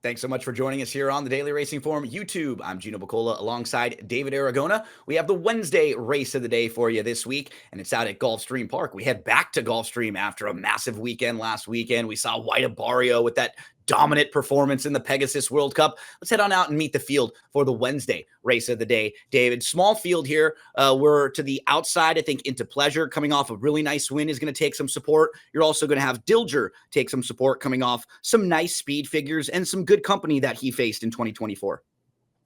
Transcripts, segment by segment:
Thanks so much for joining us here on the Daily Racing Forum YouTube. I'm Gino Buccola alongside David Aragona. We have the Wednesday race of the day for you this week, and it's out at Gulfstream Park. We head back to Gulfstream after a massive weekend last weekend. We saw White Barrio with that dominant performance in the Pegasus World Cup. Let's head on out and meet the field for the Wednesday race of the day. David, small field here. We're to the outside, I think, into Pleasure, coming off a really nice win, is going to take some support. You're also going to have Diller take some support, coming off some nice speed figures and some good company that he faced in 2024.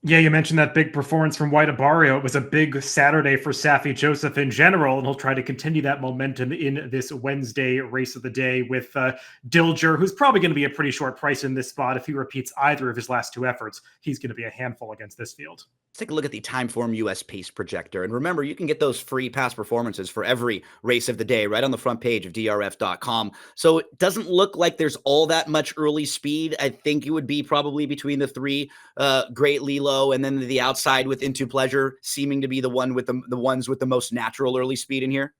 Yeah, you mentioned that big performance from White Barrio. It was a big Saturday for Safi Joseph in general, and he'll try to continue that momentum in this Wednesday race of the day with Dilger, who's probably going to be a pretty short price in this spot. If he repeats either of his last two efforts, he's going to be a handful against this field. Let's take a look at the Timeform US Pace Projector. And remember, you can get those free past performances for every race of the day right on the front page of DRF.com. So it doesn't look like there's all that much early speed. I think it would be probably between the three, Great Lilo, and then the outside with Into Pleasure seeming to be the one with the ones with the most natural early speed in here.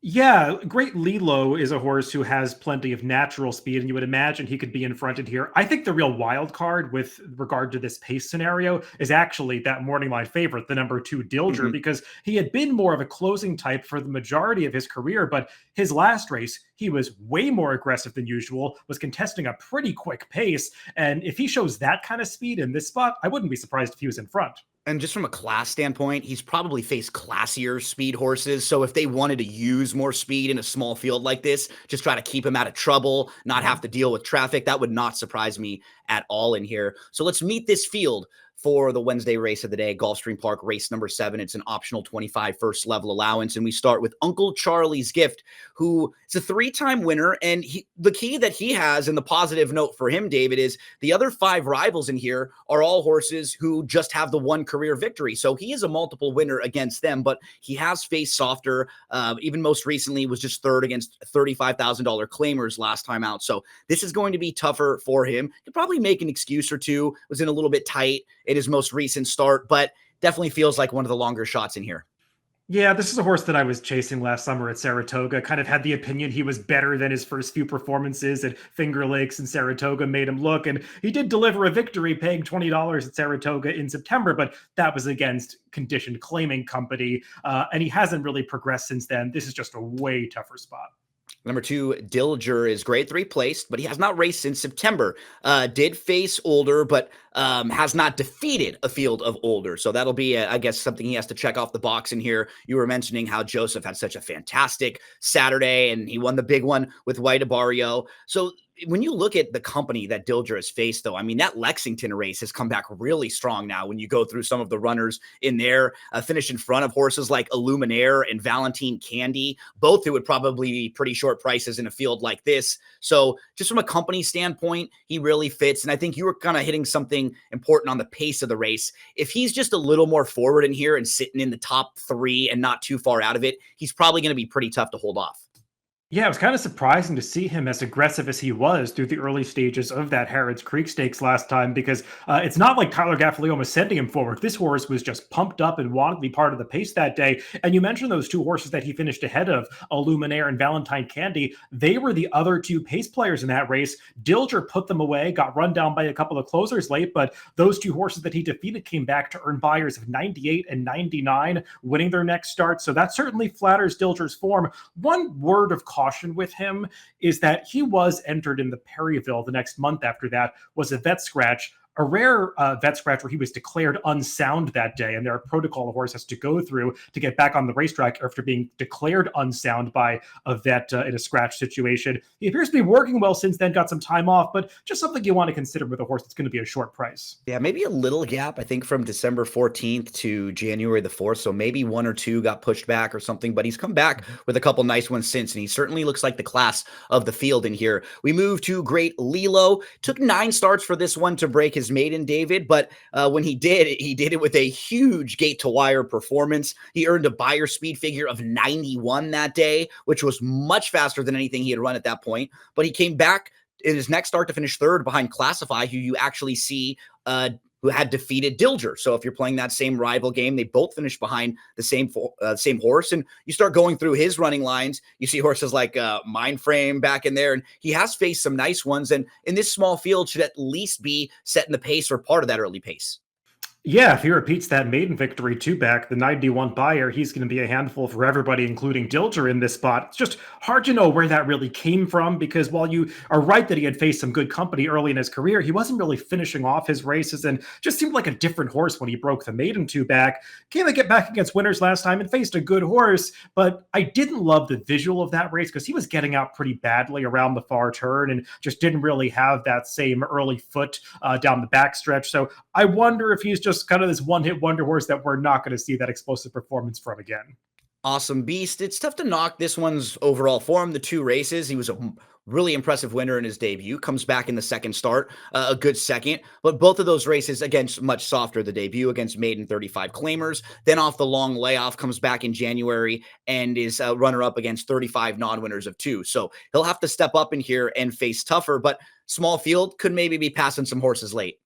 Yeah, Great Lilo is a horse who has plenty of natural speed, and you would imagine he could be in fronted here. I think the real wild card with regard to this pace scenario is actually that morning line favorite, the number 2 Dilger, because he had been more of a closing type for the majority of his career, but his last race, he was way more aggressive than usual, was contesting a pretty quick pace, and if he shows that kind of speed in this spot, I wouldn't be surprised if he was in front. And just from a class standpoint, he's probably faced classier speed horses. So if they wanted to use more speed in a small field like this, just try to keep him out of trouble, not have to deal with traffic, that would not surprise me at all in here. So let's meet this field for the Wednesday race of the day, Gulfstream Park, race number 7. It's an optional 25 first level allowance. And we start with Uncle Charlie's Gift, who is a 3-time winner. And the key that he has, and the positive note for him, David, is the other 5 rivals in here are all horses who just have the one career victory. So he is a multiple winner against them, but he has faced softer. Even most recently was just third against $35,000 claimers last time out. So this is going to be tougher for him. He'll probably make an excuse or two, was in a little bit tight in his most recent start, but definitely feels like one of the longer shots in here. Yeah, this is a horse that I was chasing last summer at Saratoga. Kind of had the opinion he was better than his first few performances at Finger Lakes and Saratoga made him look. And he did deliver a victory paying $20 at Saratoga in September, but that was against conditioned claiming company. And he hasn't really progressed since then. This is just a way tougher spot. Number 2, Dilger is grade 3 placed, but he has not raced since September. Did face older, but has not defeated a field of older. So that'll be, I guess, something he has to check off the box in here. You were mentioning how Joseph had such a fantastic Saturday, and he won the big one with White Barrio. So when you look at the company that Dilger has faced, though, I mean, that Lexington race has come back really strong now when you go through some of the runners in there, finish in front of horses like Illuminaire and Valentine Candy, both who would probably be pretty short prices in a field like this. So just from a company standpoint, he really fits. And I think you were kind of hitting something important on the pace of the race. If he's just a little more forward in here and sitting in the top 3 and not too far out of it, he's probably going to be pretty tough to hold off. Yeah, it was kind of surprising to see him as aggressive as he was through the early stages of that Harrods Creek Stakes last time, because it's not like Tyler Gaffalione was sending him forward. This horse was just pumped up and wanted to be part of the pace that day. And you mentioned those 2 horses that he finished ahead of, Illuminaire and Valentine Candy. They were the other 2 pace players in that race. Dilger put them away, got run down by a couple of closers late, but those 2 horses that he defeated came back to earn buyers of 98 and 99, winning their next start. So that certainly flatters Dilger's form. One word of caution with him is that he was entered in the Perryville the next month after that, was a vet scratch. A rare vet scratch where he was declared unsound that day, and there are protocol the horse has to go through to get back on the racetrack after being declared unsound by a vet in a scratch situation. He appears to be working well since then, got some time off, but just something you want to consider with a horse that's going to be a short price. Yeah, maybe a little gap, I think, from December 14th to January the 4th. So maybe 1 or 2 got pushed back or something, but he's come back with a couple nice ones since, and he certainly looks like the class of the field in here. We move to Great Lilo. Took 9 starts for this one to break his maiden, David, but when he did it with a huge gate to wire performance. He earned a buyer speed figure of 91 that day, which was much faster than anything he had run at that point. But he came back in his next start to finish 3rd behind Classify, who you actually see who had defeated Dilger. So if you're playing that same rival game, they both finished behind the same horse. And you start going through his running lines, you see horses like Mindframe back in there, and he has faced some nice ones. And in this small field, should at least be setting the pace or part of that early pace. Yeah, if he repeats that maiden victory two back, the 91 buyer, he's going to be a handful for everybody, including Dilger in this spot. It's just hard to know where that really came from because while you are right that he had faced some good company early in his career, he wasn't really finishing off his races and just seemed like a different horse when he broke the maiden two back. Came to get back against winners last time and faced a good horse, but I didn't love the visual of that race because he was getting out pretty badly around the far turn and just didn't really have that same early foot down the backstretch. So I wonder if he's just kind of this one-hit wonder horse that we're not going to see that explosive performance from again. Awesome Beast. It's tough to knock this one's overall form. The two races, he was a really impressive winner in his debut, comes back in the second start, a good second. But both of those races against much softer, the debut against maiden 35 claimers, then off the long layoff, comes back in January and is a runner-up against 35 non-winners of 2. So he'll have to step up in here and face tougher, but small field could maybe be passing some horses late.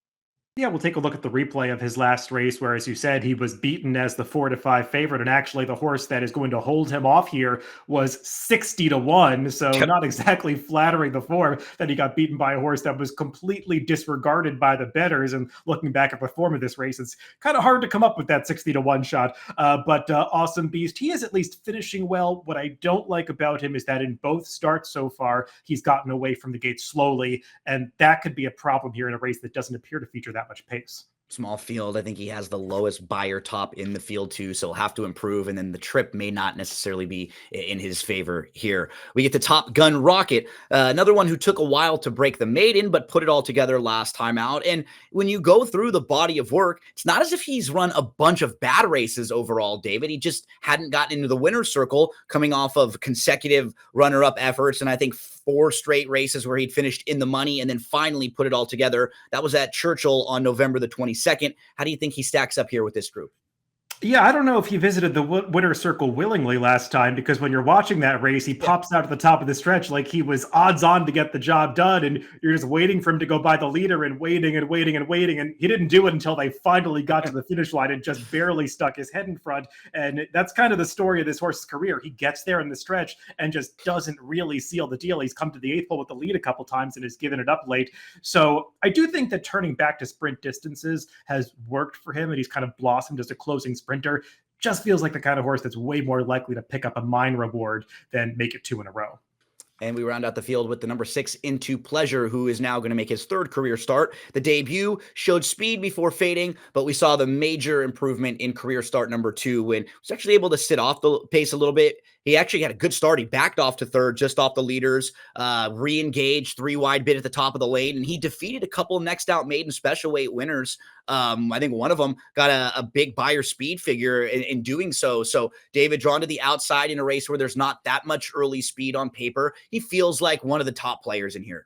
Yeah, we'll take a look at the replay of his last race, where, as you said, he was beaten as the 4-5 favorite. And actually, the horse that is going to hold him off here was 60-1. So, not exactly flattering the form that he got beaten by a horse that was completely disregarded by the bettors. And looking back at the form of this race, it's kind of hard to come up with that 60-1 shot. But Awesome Beast, he is at least finishing well. What I don't like about him is that in both starts so far, he's gotten away from the gate slowly. And that could be a problem here in a race that doesn't appear to feature that much pace. Small field. I think he has the lowest buyer top in the field too, so he'll have to improve. And then the trip may not necessarily be in his favor here. We get the Top Gun Rocket, another one who took a while to break the maiden, but put it all together last time out. And when you go through the body of work, it's not as if he's run a bunch of bad races overall, David. He just hadn't gotten into the winner's circle, coming off of consecutive runner-up efforts, and I think 4 straight races where he'd finished in the money and then finally put it all together. That was at Churchill on November the 22nd. How do you think he stacks up here with this group? Yeah, I don't know if he visited the winner's circle willingly last time, because when you're watching that race, he pops out at the top of the stretch like he was odds on to get the job done, and you're just waiting for him to go by the leader and waiting and waiting and waiting, and he didn't do it until they finally got to the finish line and just barely stuck his head in front. And that's kind of the story of this horse's career. He gets there in the stretch and just doesn't really seal the deal. He's come to the 8th hole with the lead a couple times and has given it up late. So I do think that turning back to sprint distances has worked for him, and he's kind of blossomed as a closing sprinter. Just feels like the kind of horse that's way more likely to pick up a mine reward than make it 2 in a row. And we round out the field with the number 6 Into Pleasure, who is now going to make his 3rd career start. The debut showed speed before fading, but we saw the major improvement in career start number 2 when he was actually able to sit off the pace a little bit. He actually had a good start. He backed off to 3rd, just off the leaders, re-engaged 3 wide bid at the top of the lane, and he defeated a couple of next out maiden special weight winners. I think one of them got a big buyer speed figure in doing so. So David, drawn to the outside in a race where there's not that much early speed on paper, he feels like one of the top players in here.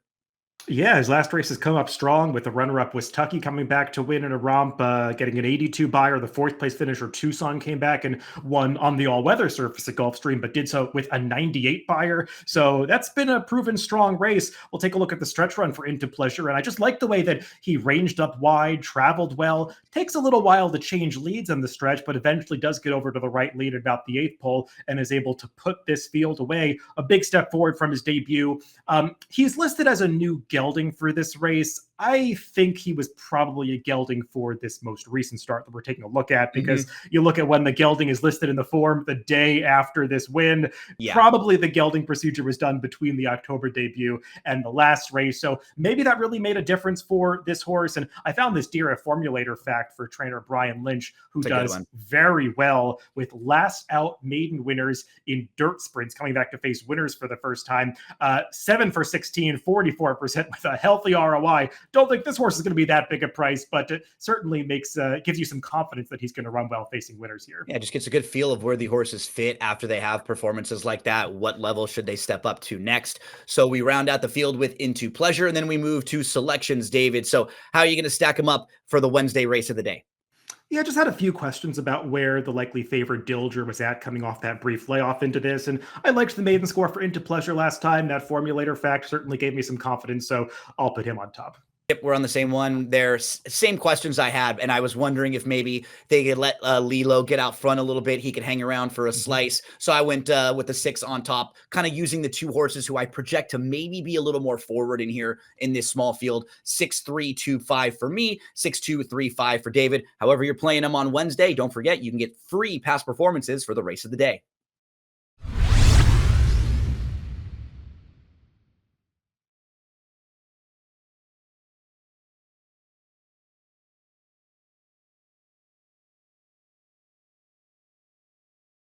Yeah, his last race has come up strong with the runner-up was Tucky coming back to win in a romp, getting an 82 buyer. The 4th place finisher Tucson came back and won on the all-weather surface at Gulfstream, but did so with a 98 buyer. So that's been a proven strong race. We'll take a look at the stretch run for Into Pleasure, and I just like the way that he ranged up wide, traveled well. Takes a little while to change leads on the stretch, but eventually does get over to the right lead at about the 8th pole and is able to put this field away. A big step forward from his debut. He's listed as a new gelding for this race. I think he was probably a gelding for this most recent start that we're taking a look at, because you look at when the gelding is listed in the form the day after this win. Probably the gelding procedure was done between the October debut and the last race. So maybe that really made a difference for this horse. And I found this DRF formulator fact for trainer Brian Lynch, who does very well with last out maiden winners in dirt sprints, coming back to face winners for the first time. 7 for 16, 44% with a healthy ROI. Don't think this horse is going to be that big a price, but it certainly gives you some confidence that he's going to run well facing winners here. Yeah, just gets a good feel of where the horses fit after they have performances like that. What level should they step up to next? So we round out the field with Into Pleasure, and then we move to selections, David. So how are you going to stack them up for the Wednesday race of the day? Yeah, just had a few questions about where the likely favorite Dilger was at coming off that brief layoff into this. And I liked the maiden score for Into Pleasure last time. That formulator fact certainly gave me some confidence, so I'll put him on top. Yep, we're on the same one. There's same questions I had, and I was wondering if maybe they could let Lilo get out front a little bit. He could hang around for a slice. So I went with the 6 on top, kind of using the 2 horses who I project to maybe be a little more forward in here in this small field. 6-3-2-5 for me, 6-2-3-5 for David. However you're playing them on Wednesday, don't forget you can get free past performances for the race of the day.